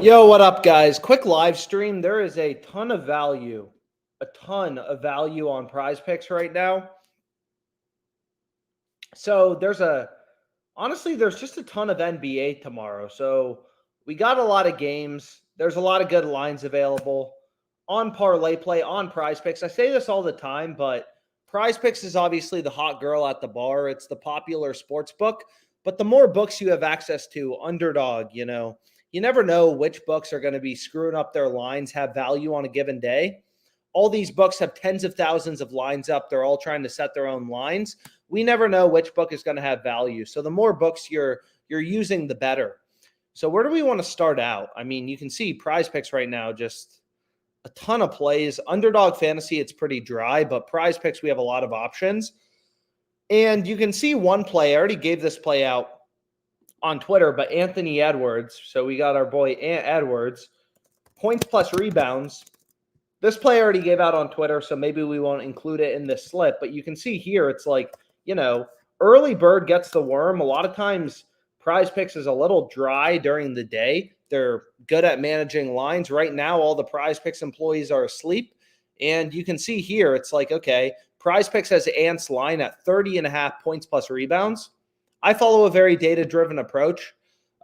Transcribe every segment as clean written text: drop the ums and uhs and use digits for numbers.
Yo, what up, guys? Quick live stream. There is a ton of value on PrizePicks right now. So there's just a ton of NBA tomorrow. So we got a lot of games. There's a lot of good lines available on ParlayPlay, on PrizePicks. I say this all the time, but PrizePicks is obviously the hot girl at the bar. It's the popular sports book. But the more books you have access to, Underdog, you never know which books are going to be screwing up their lines, have value on a given day. All these books have tens of thousands of lines up. They're all trying to set their own lines. We never know which book is going to have value. So the more books you're using, the better. So where do we want to start out? I mean, you can see PrizePicks right now, just a ton of plays. Underdog Fantasy, it's pretty dry, but PrizePicks, we have a lot of options. And you can see one play. I already gave this play out on Twitter, but Anthony Edwards. So we got our boy Edwards, points plus rebounds. This play I already gave out on Twitter, so maybe we won't include it in this slip. But you can see here, it's like, early bird gets the worm. A lot of times PrizePicks is a little dry during the day. They're good at managing lines. Right now, all the PrizePicks employees are asleep. And you can see here, it's like, okay, PrizePicks has Ant's line at 30.5 points plus rebounds. I follow a very data-driven approach.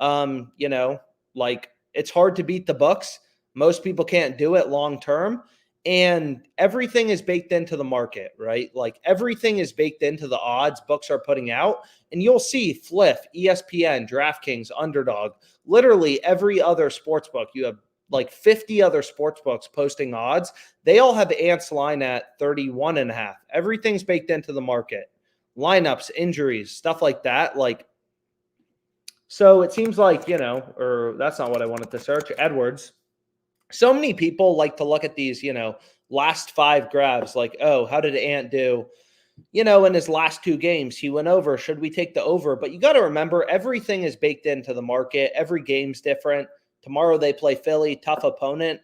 It's hard to beat the books. Most people can't do it long term. And everything is baked into the market, right? Like everything is baked into the odds books are putting out. And you'll see Fliff, ESPN, DraftKings, Underdog, literally every other sports book. You have like 50 other sports books posting odds. They all have Ant's line at 31.5. Everything's baked into the market. Lineups, injuries, stuff like that. So it seems like, or that's not what I wanted to search. Edwards. So many people like to look at these, last 5 grabs, like, oh, how did Ant do? In his last 2 games, he went over. Should we take the over? But you got to remember, everything is baked into the market. Every game's different. Tomorrow they play Philly, tough opponent.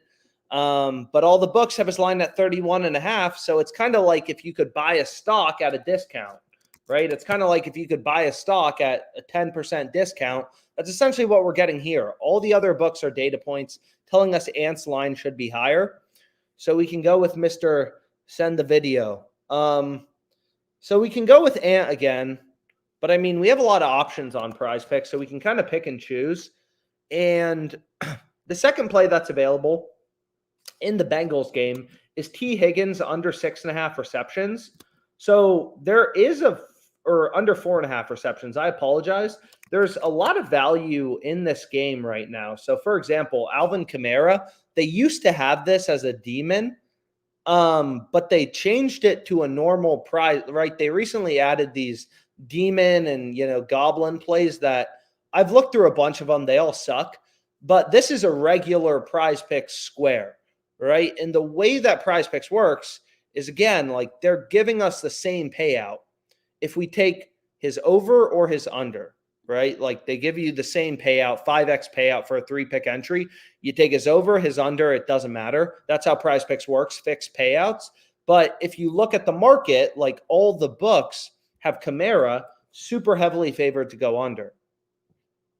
But all the books have his line at 31.5. So it's kind of like if you could buy a stock at a discount, right? It's kind of like if you could buy a stock at a 10% discount. That's essentially what we're getting here. All the other books are data points telling us Ant's line should be higher. So we can go with Mr. Send the video. So we can go with Ant again. But, I mean, we have a lot of options on PrizePicks, so we can kind of pick and choose. And the second play that's available in the Bengals game is T. Higgins under 6.5 receptions. So there is or under 4.5 receptions. I apologize. There's a lot of value in this game right now. So, for example, Alvin Kamara, they used to have this as a demon, but they changed it to a normal price, right? They recently added these demon and, goblin plays that I've looked through a bunch of them. They all suck. But this is a regular PrizePicks square, right? And the way that PrizePicks works is, again, like they're giving us the same payout if we take his over or his under, right? Like they give you the same payout, 5x payout for a 3-pick entry. You take his over, his under, it doesn't matter. That's how PrizePicks works, fixed payouts. But if you look at the market, like all the books have Kamara super heavily favored to go under.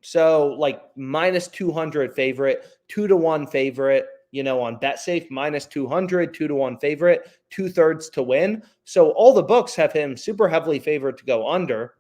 So like minus 200 favorite, 2-1 favorite, on BetSafe, minus 200, 2-1 favorite, 2/3 to win. So all the books have him super heavily favored to go under.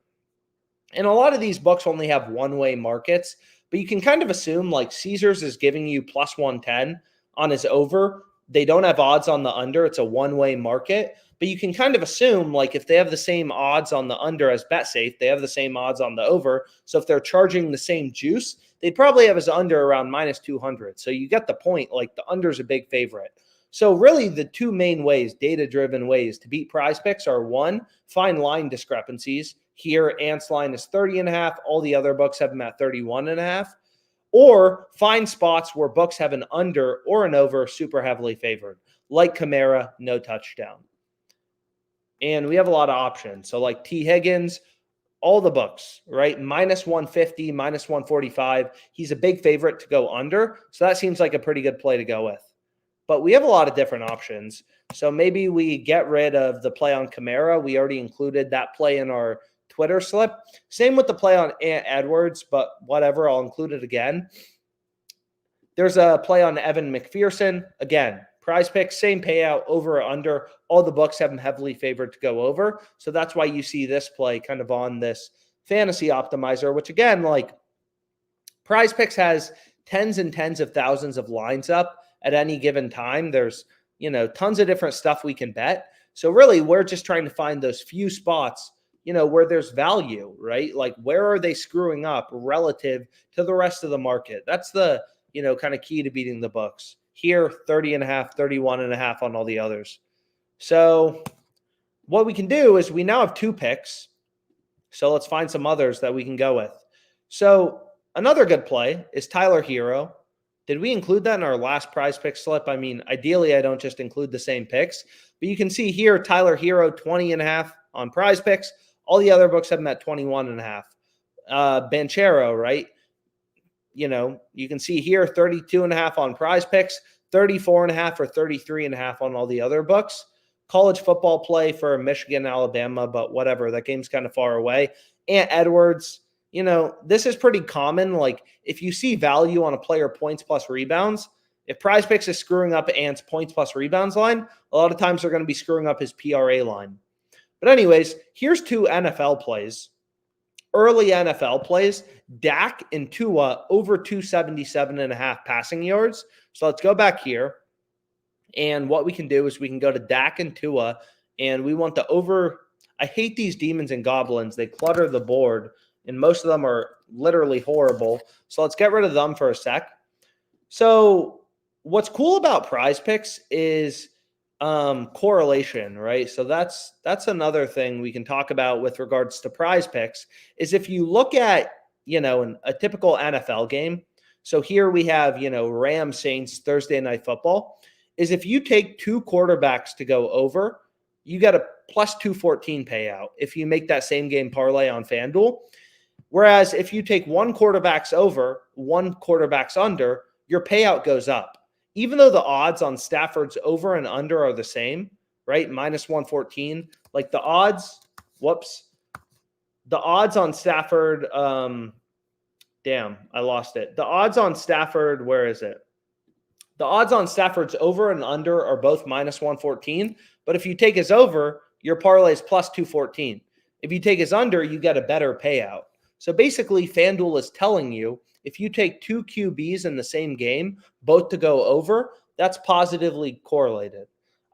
And a lot of these books only have one-way markets, but you can kind of assume like Caesars is giving you plus 110 on his over. They don't have odds on the under. It's a one-way market. But you can kind of assume, like, if they have the same odds on the under as BetSafe, they have the same odds on the over. So if they're charging the same juice, they'd probably have his under around minus 200. So you get the point. Like, the under's a big favorite. So really, the 2 main ways, data-driven ways to beat PrizePicks are, 1, find line discrepancies. Here, Ant's line is 30.5. All the other books have them at 31.5. Or find spots where books have an under or an over super heavily favored, like Kamara, no touchdown. And we have a lot of options. So like T. Higgins, all the books, right? Minus 150, minus 145. He's a big favorite to go under. So that seems like a pretty good play to go with. But we have a lot of different options. So maybe we get rid of the play on Kamara. We already included that play in our Twitter slip. Same with the play on Ant Edwards, but whatever, I'll include it again. There's a play on Evan McPherson. Again, PrizePicks, same payout, over or under. All the books have him heavily favored to go over. So that's why you see this play kind of on this fantasy optimizer, which again, like PrizePicks has tens and tens of thousands of lines up at any given time. There's, tons of different stuff we can bet. So really, we're just trying to find those few spots, where there's value, right? Like, where are they screwing up relative to the rest of the market? That's the, kind of key to beating the books. Here, 30.5, 31.5 on all the others. So what we can do is we now have 2 picks. So let's find some others that we can go with. So another good play is Tyler Hero. Did we include that in our last PrizePicks slip? I mean, ideally, I don't just include the same picks. But you can see here, Tyler Hero, 20.5 on PrizePicks. All the other books have him at 21.5. Banchero, right? You can see here 32.5 on PrizePicks, 34.5 or 33.5 on all the other books. College football play for Michigan, Alabama, but whatever. That game's kind of far away. Ant Edwards, this is pretty common. Like, if you see value on a player points plus rebounds, if PrizePicks is screwing up Ant's points plus rebounds line, a lot of times they're going to be screwing up his PRA line. But anyways, here's 2 NFL plays. Early NFL plays, Dak and Tua over 277.5 passing yards. So let's go back here. And what we can do is we can go to Dak and Tua, and we want the over. I hate these demons and goblins. They clutter the board, and most of them are literally horrible. So let's get rid of them for a sec. So what's cool about PrizePicks is correlation, right? So that's another thing we can talk about with regards to PrizePicks is if you look at, a typical NFL game. So here we have, Rams Saints Thursday Night Football, is if you take 2 quarterbacks to go over, you get a plus 214 payout if you make that same game parlay on FanDuel. Whereas if you take 1 quarterback's over, 1 quarterback's under, your payout goes up. Even though the odds on Stafford's over and under are the same, right? Minus 114. Like the odds, the odds on Stafford, damn, I lost it. The odds on Stafford, where is it? The odds on Stafford's over and under are both minus 114. But if you take his over, your parlay is plus 214. If you take his under, you get a better payout. So basically, FanDuel is telling you, if you take 2 QBs in the same game, both to go over, that's positively correlated.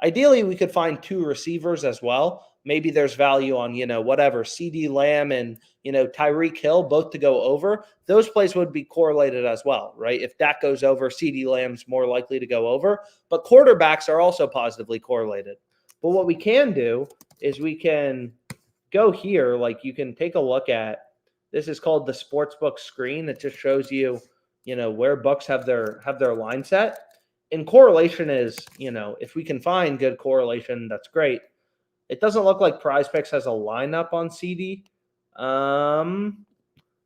Ideally, we could find 2 receivers as well. Maybe there's value on, whatever, CD Lamb and, Tyreek Hill, both to go over. Those plays would be correlated as well, right? If that goes over, CD Lamb's more likely to go over. But quarterbacks are also positively correlated. But what we can do is we can go here. Like, you can take a look at, this is called the Sportsbook screen. It just shows you, where books have their line set. And correlation is, if we can find good correlation, that's great. It doesn't look like PrizePicks has a lineup on CD.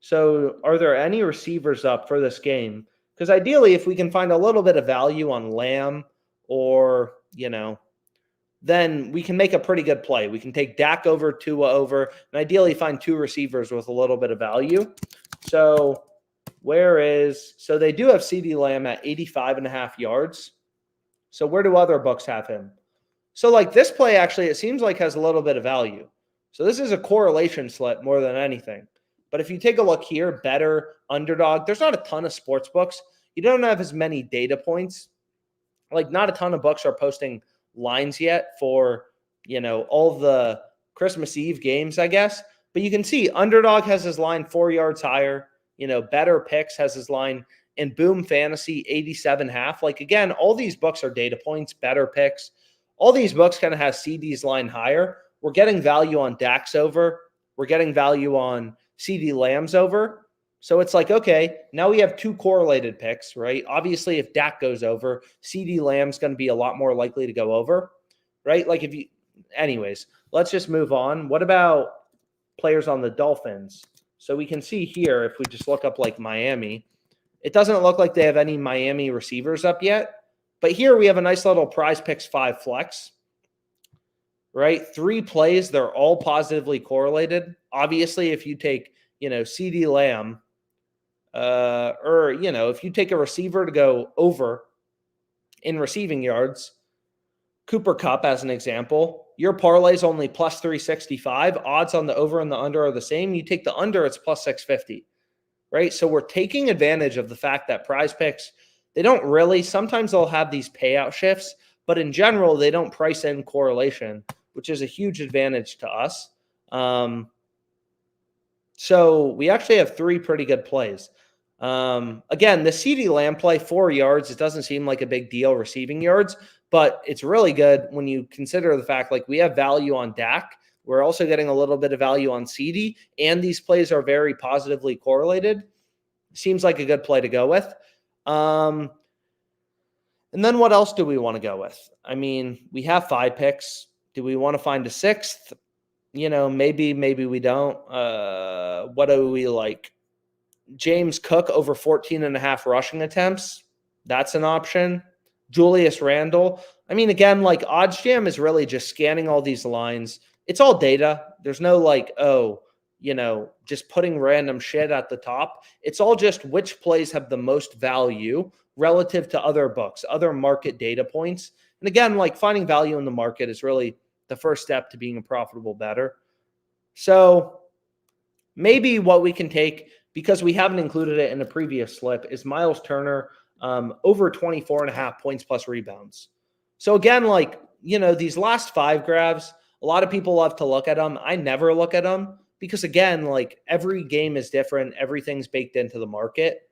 So are there any receivers up for this game? Because ideally, if we can find a little bit of value on Lamb or, then we can make a pretty good play. We can take Dak over, Tua over, and ideally find 2 receivers with a little bit of value. So so they do have CD Lamb at 85.5 yards. So where do other books have him? So like this play, actually, it seems like has a little bit of value. So this is a correlation slip more than anything. But if you take a look here, better, underdog, there's not a ton of sports books. You don't have as many data points. Like, not a ton of books are posting lines yet for, all the Christmas Eve games, I guess. But you can see Underdog has his line 4 yards higher. Better Picks has his line, and Boom Fantasy 87.5. Like, again, all these books are data points, Better Picks. All these books kind of have CD's line higher. We're getting value on Dax over. We're getting value on CD Lamb's over. So it's like, okay, now we have 2 correlated picks, right? Obviously, if Dak goes over, CD Lamb's going to be a lot more likely to go over, right? Like anyways, let's just move on. What about players on the Dolphins? So we can see here, if we just look up like Miami, it doesn't look like they have any Miami receivers up yet. But here we have a nice little PrizePicks 5 flex, right? 3 plays, they're all positively correlated. Obviously, if you take, CD Lamb, or, if you take a receiver to go over in receiving yards, Cooper Kupp as an example, your parlay is only plus 365. Odds on the over and the under are the same. You take the under, it's plus 650, right? So we're taking advantage of the fact that PrizePicks, they don't really, sometimes they'll have these payout shifts, but in general, they don't price in correlation, which is a huge advantage to us. So we actually have 3 pretty good plays. Again, the CeeDee Lamb play, 4 yards, it doesn't seem like a big deal receiving yards, but it's really good when you consider the fact like we have value on Dak. We're also getting a little bit of value on CeeDee, and these plays are very positively correlated. Seems like a good play to go with. And then what else do we want to go with? I mean, we have 5 picks. Do we want to find a 6th? Maybe we don't. What do we like? James Cook over 14.5 rushing attempts. That's an option. Julius Randle. I mean, again, like OddsJam is really just scanning all these lines. It's all data. There's no like, just putting random shit at the top. It's all just which plays have the most value relative to other books, other market data points. And again, like finding value in the market is really the first step to being a profitable bettor. So maybe what we can take, because we haven't included it in a previous slip, is Miles Turner over 24.5 points plus rebounds. So again, like, these last 5 grabs, a lot of people love to look at them. I never look at them because, again, like every game is different. Everything's baked into the market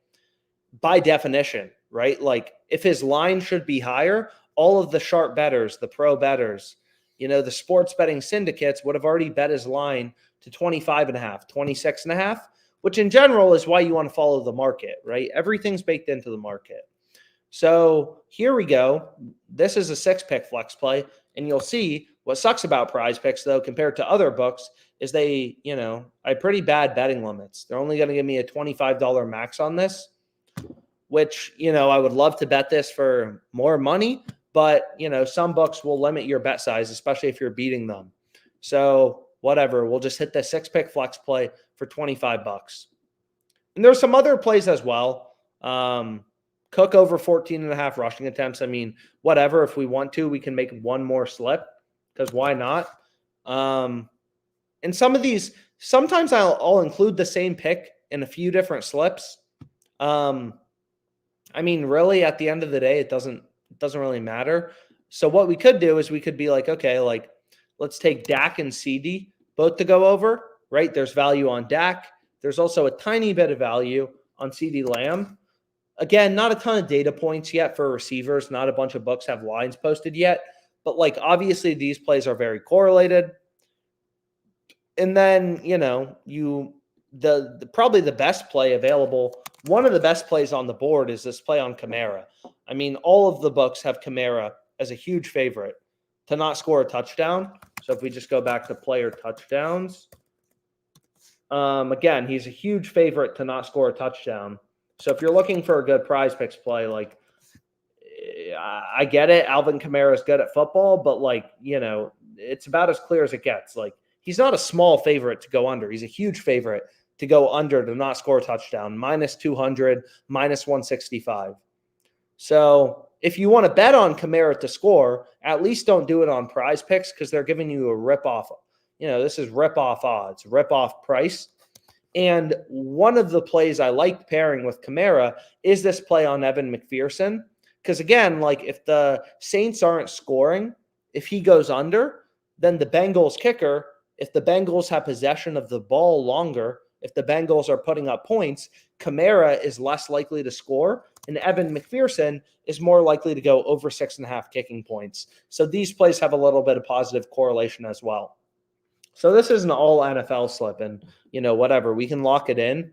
by definition, right? Like if his line should be higher, all of the sharp bettors, the pro bettors, the sports betting syndicates would have already bet his line to 25.5, 26.5, which in general is why you want to follow the market, right? Everything's baked into the market. So here we go. This is a 6-pick flex play, and you'll see what sucks about PrizePicks, though, compared to other books, is they, I have pretty bad betting limits. They're only going to give me a $25 max on this, which, I would love to bet this for more money, but, some books will limit your bet size, especially if you're beating them. So whatever, we'll just hit the 6-pick flex play for $25. And there's some other plays as well. Cook over 14.5 rushing attempts. I mean, whatever, if we want to, we can make one more slip because why not? And some of these, sometimes I'll include the same pick in a few different slips. I mean, really, at the end of the day, it doesn't really matter. So what we could do is we could be like, okay, like let's take Dak and CeeDee both to go over, right? There's value on Dak. There's also a tiny bit of value on CeeDee Lamb. Again, not a ton of data points yet for receivers. Not a bunch of books have lines posted yet. But like obviously these plays are very correlated. And then, probably the best play available, one of the best plays on the board is this play on Kamara. I mean, all of the books have Kamara as a huge favorite to not score a touchdown. So if we just go back to player touchdowns, again, he's a huge favorite to not score a touchdown. So if you're looking for a good PrizePicks play, like I get it, Alvin Kamara is good at football, but like, it's about as clear as it gets. Like he's not a small favorite to go under. He's a huge favorite to go under to not score a touchdown, minus 200, minus 165. So if you want to bet on Kamara to score, at least don't do it on PrizePicks because they're giving you a rip-off. This is rip-off odds, rip-off price. And one of the plays I like pairing with Kamara is this play on Evan McPherson. Because again, like if the Saints aren't scoring, if he goes under, then the Bengals kicker, if the Bengals have possession of the ball longer, if the Bengals are putting up points, Kamara is less likely to score, and Evan McPherson is more likely to go over 6.5 kicking points. So these plays have a little bit of positive correlation as well. So this is an all NFL slip, and whatever, we can lock it in.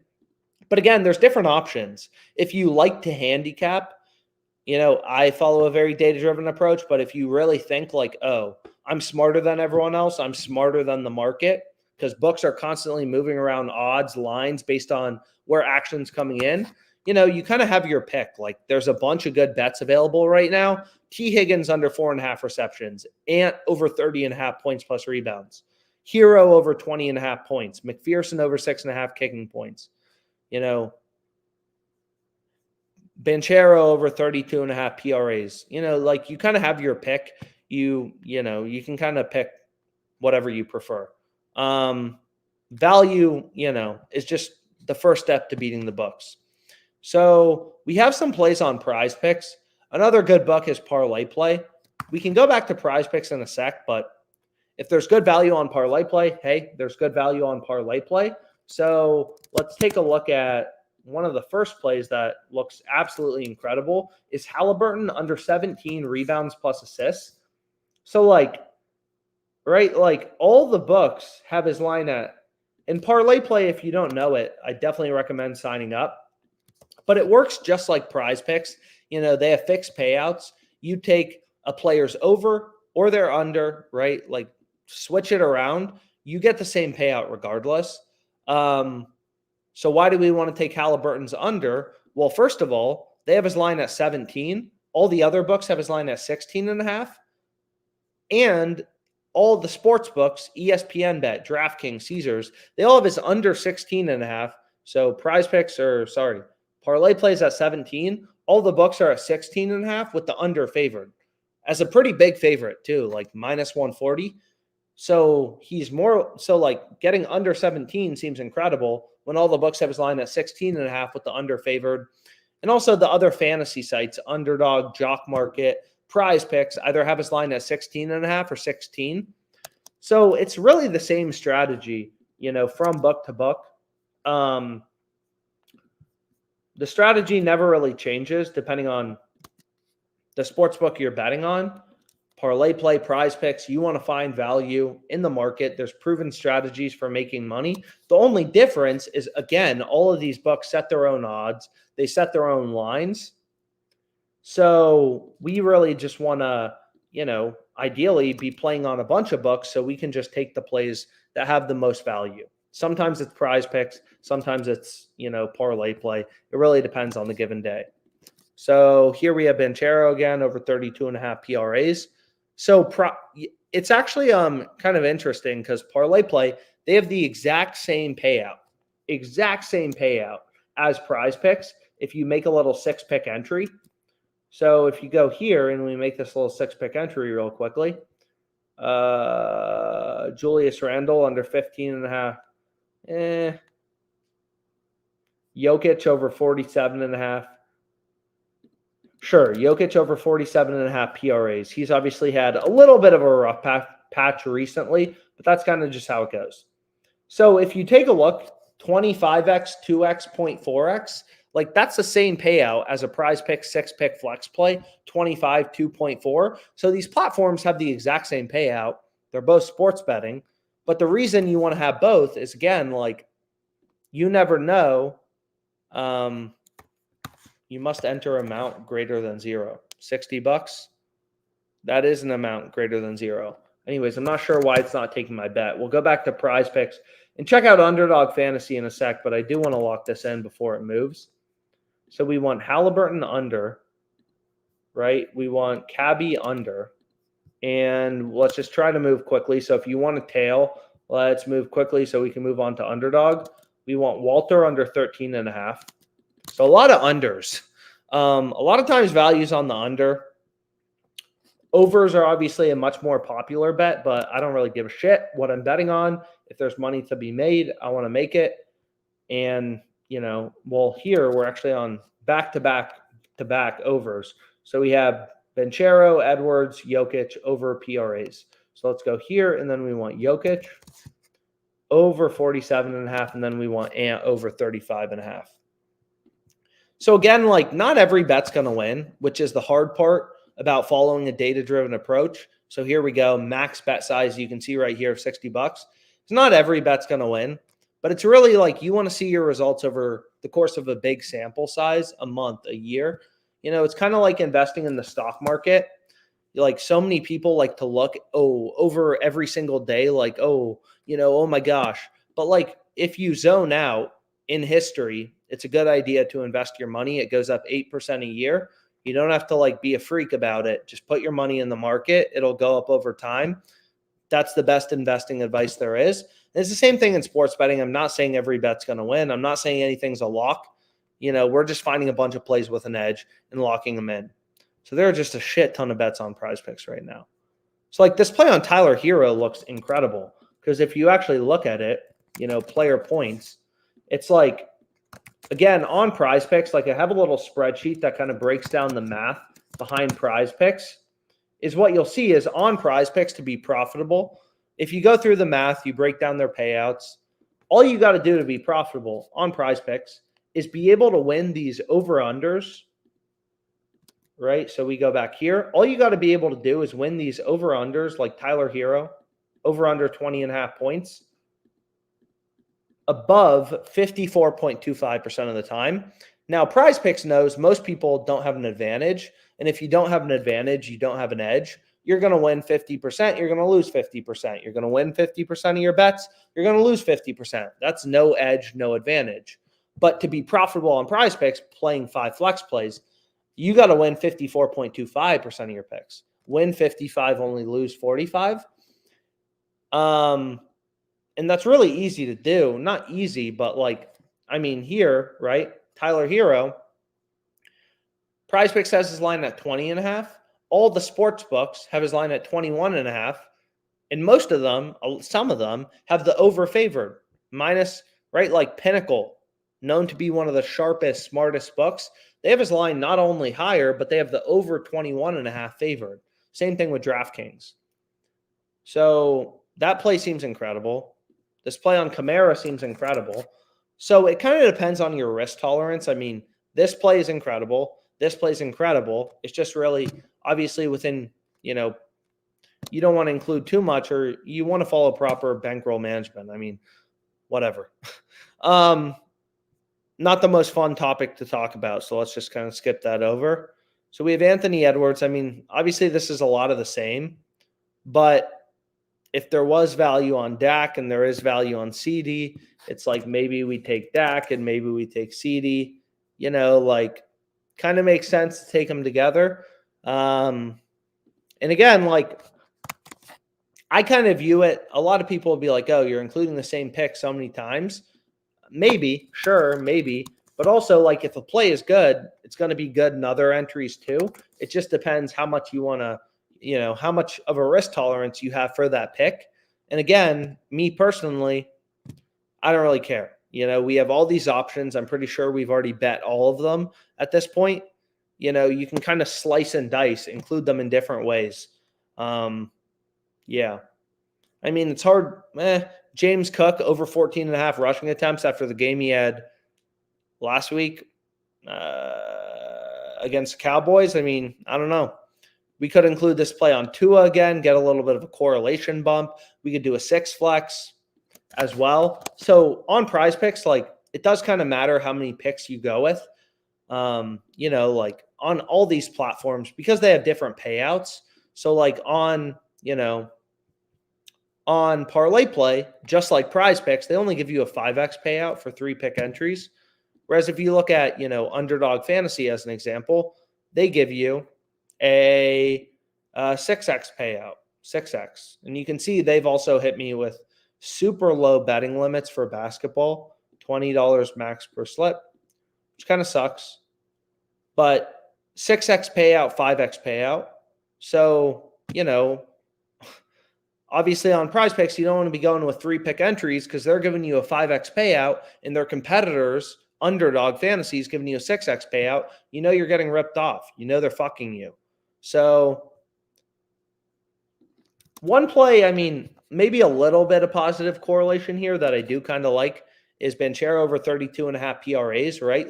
But again, there's different options. If you like to handicap, I follow a very data-driven approach, but if you really think like, oh, I'm smarter than everyone else, I'm smarter than the market, because books are constantly moving around odds, lines based on where action's coming in, you kind of have your pick. Like there's a bunch of good bets available right now. T. Higgins under 4.5 receptions, Ant over 30.5 points plus rebounds, Hero over 20.5 points, McPherson over 6.5 kicking points. Banchero over 32.5 PRAs. Like you kind of have your pick. You can kind of pick whatever you prefer. Value, is just the first step to beating the books. So we have some plays on PrizePicks. Another good book is ParlayPlay. We can go back to PrizePicks in a sec, but if there's good value on ParlayPlay, hey, there's good value on ParlayPlay. So let's take a look at one of the first plays that looks absolutely incredible is Halliburton under 17 rebounds plus assists. So right, all the books have his line at, in ParlayPlay, if you don't know it, I definitely recommend signing up. But it works just like PrizePicks. They have fixed payouts. You take a player's over or their under, right? Like switch it around. You get the same payout regardless. So why do we want to take Halliburton's under? Well, first of all, they have his line at 17. All the other books have his line at 16.5. And all the sports books, ESPN Bet, DraftKings, Caesars, they all have his under 16.5. So ParlayPlay is at 17. All the books are at 16.5 with the under favored as a pretty big favorite too, like minus 140. So getting under 17 seems incredible when all the books have his line at 16.5 with the under favored. And also the other fantasy sites, Underdog, JockMKT, PrizePicks, either have his line at 16.5 or 16. So it's really the same strategy, from book to book. The strategy never really changes depending on the sports book you're betting on. ParlayPlay, PrizePicks, you want to find value in the market. There's proven strategies for making money. The only difference is, again, all of these books set their own odds. They set their own lines. So we really just want to, ideally be playing on a bunch of books so we can just take the plays that have the most value. Sometimes it's PrizePicks. Sometimes it's, ParlayPlay. It really depends on the given day. So here we have Banchero again over 32.5 PRAs. So it's actually kind of interesting because ParlayPlay, they have the exact same payout as PrizePicks if you make a little 6-pick entry. So if you go here and we make this little 6-pick entry real quickly, Julius Randle under 15.5. Jokic over 47.5. Sure, Jokic over 47.5 PRAs. He's obviously had a little bit of a rough patch recently, but that's kind of just how it goes. So if you take a look, 25x, 2x, 0.4x, that's the same payout as a PrizePicks 6-pick flex play, 25, 2.4. So these platforms have the exact same payout. They're both sports betting. But the reason you want to have both is, again, you never know. You must enter amount greater than zero. $60. That is an amount greater than zero. Anyways, I'm not sure why it's not taking my bet. We'll go back to PrizePicks and check out Underdog Fantasy in a sec, but I do want to lock this in before it moves. So we want Halliburton under, right? We want Cabby under. And let's just try to move quickly. So if you want to tail, let's move quickly so we can move on to Underdog. We want Walter under 13.5. So a lot of unders. A lot of times values on the under. Overs are obviously a much more popular bet, but I don't really give a shit what I'm betting on. If there's money to be made, I want to make it. And, here we're actually on back-to-back overs. So we have Banchero, Edwards, Jokic over PRAs. So let's go here, and then we want Jokic over 47.5, and then we want Ant over 35.5. So again, not every bet's going to win, which is the hard part about following a data-driven approach. So here we go, max bet size, you can see right here, $60. It's not every bet's going to win, but it's really you want to see your results over the course of a big sample size, a month, a year. It's kind of like investing in the stock market. So many people like to look, over every single day, oh my gosh. But if you zone out in history, it's a good idea to invest your money. It goes up 8% a year. You don't have to be a freak about it. Just put your money in the market. It'll go up over time. That's the best investing advice there is. And it's the same thing in sports betting. I'm not saying every bet's going to win. I'm not saying anything's a lock. we're just finding a bunch of plays with an edge and locking them in. So there are just a shit ton of bets on PrizePicks right now. So like this play on Tyler Hero looks incredible because if you actually look at it, player points, it's like, again, on PrizePicks, like I have a little spreadsheet that kind of breaks down the math behind PrizePicks. Is what you'll see is on PrizePicks to be profitable. If you go through the math, you break down their payouts. All you got to do to be profitable on PrizePicks is be able to win these over-unders, right? So we go back here. All you got to be able to do is win these over-unders like Tyler Hero, over-under 20.5 points, above 54.25% of the time. Now, PrizePicks knows most people don't have an advantage. And if you don't have an advantage, you don't have an edge. You're going to win 50%. You're going to lose 50%. You're going to win 50% of your bets. You're going to lose 50%. That's no edge, no advantage. But to be profitable on PrizePicks, playing 5 flex plays, you got to win 54.25% of your picks. Win 55, only lose 45. And that's really easy to do. Not easy, but here, right? Tyler Hero, PrizePicks has his line at 20.5. All the sports books have his line at 21.5. And most of them, some of them, have the over favored. Minus, right? Like Pinnacle, known to be one of the sharpest, smartest books. They have his line not only higher, but they have the over 21.5 favored. Same thing with DraftKings. So that play seems incredible. This play on Kamara seems incredible. So it kind of depends on your risk tolerance. I mean, this play is incredible. This play is incredible. It's just really, obviously, within, you don't want to include too much, or you want to follow proper bankroll management. I mean, whatever. Not the most fun topic to talk about, so let's just kind of skip that over. So we have Anthony Edwards. I mean, obviously, this is a lot of the same, but if there was value on Dak and there is value on CD, it's like maybe we take Dak and maybe we take CD, kind of makes sense to take them together. And again, I kind of view it, a lot of people will be like, oh, you're including the same pick so many times. Maybe, sure, maybe. But also, if a play is good, it's going to be good in other entries too. It just depends how much you want to, how much of a risk tolerance you have for that pick. And again, me personally, I don't really care. We have all these options. I'm pretty sure we've already bet all of them at this point. You can kind of slice and dice, include them in different ways. Yeah. I mean, it's hard. James Cook over 14.5 rushing attempts after the game he had last week against the Cowboys. I mean, I don't know. We could include this play on Tua again, get a little bit of a correlation bump. We could do a 6 flex as well. So on PrizePicks, it does kind of matter how many picks you go with. On all these platforms, because they have different payouts. So on ParlayPlay, just like PrizePicks, they only give you a 5x payout for 3 pick entries. Whereas if you look at, Underdog Fantasy as an example, they give you a 6x payout, 6x. And you can see they've also hit me with super low betting limits for basketball, $20 max per slip, which kind of sucks. But 6x payout, 5x payout. So, obviously on PrizePicks, you don't want to be going with 3 pick entries because they're giving you a 5x payout and their competitors, Underdog Fantasy, is giving you a 6x payout. You're getting ripped off. They're fucking you. So one play, I mean, maybe a little bit of positive correlation here that I do kind of like is Banchero over 32.5 PRAs, right?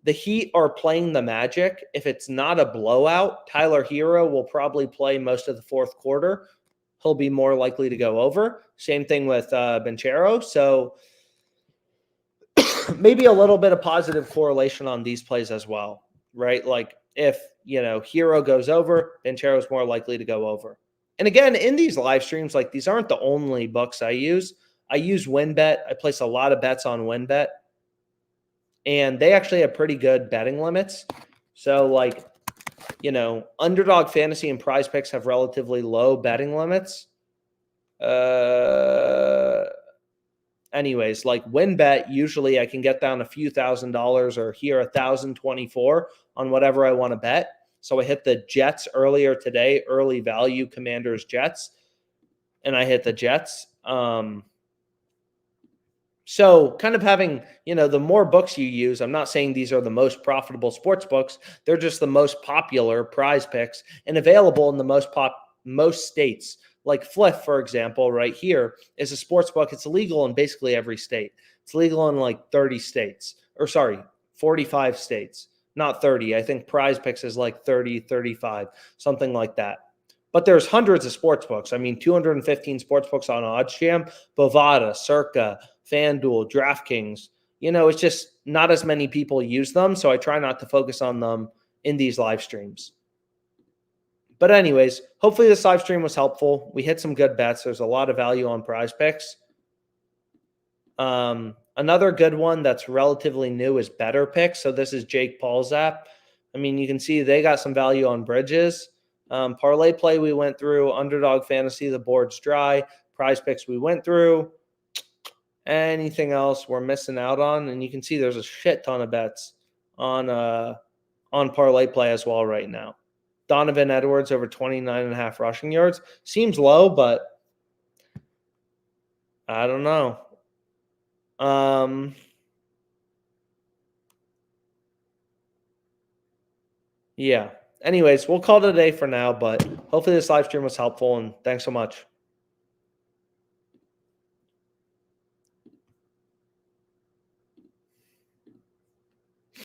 The Heat are playing the Magic. If it's not a blowout, Tyler Hero will probably play most of the fourth quarter. He'll be more likely to go over. Same thing with Banchero. So maybe a little bit of positive correlation on these plays as well, right? If, Hero goes over, Banchero's more likely to go over. And again, in these live streams, these aren't the only books I use. I use WinBet. I place a lot of bets on WinBet. And they actually have pretty good betting limits. So, Underdog Fantasy and PrizePicks have relatively low betting limits. anyways, like WinBet, usually I can get down a few $1,000s or here 1,024 on whatever I want to bet. So I hit the Jets earlier today, early value Commanders Jets, and I hit the Jets. So kind of having, the more books you use, I'm not saying these are the most profitable sports books. They're just the most popular prize picks and available in the most states. Like Fliff, for example, right here is a sports book. It's illegal in basically every state. It's legal in like 30 states, or sorry, 45 states, not 30. I think PrizePicks is like 30, 35, something like that. But there's hundreds of sports books. I mean, 215 sports books on OddsJam, Bovada, Circa, FanDuel, DraftKings. It's just not as many people use them, so I try not to focus on them in these live streams. But anyways, hopefully this live stream was helpful. We hit some good bets. There's a lot of value on PrizePicks. Another good one that's relatively new is BetterPicks. So this is Jake Paul's app. I mean, you can see they got some value on bridges. ParlayPlay we went through. Underdog Fantasy, the board's dry. PrizePicks we went through. Anything else we're missing out on? And you can see there's a shit ton of bets on ParlayPlay as well right now. Donovan Edwards over 29.5 rushing yards. Seems low, but I don't know. Yeah. Anyways, we'll call it a day for now, but hopefully this live stream was helpful, and thanks so much.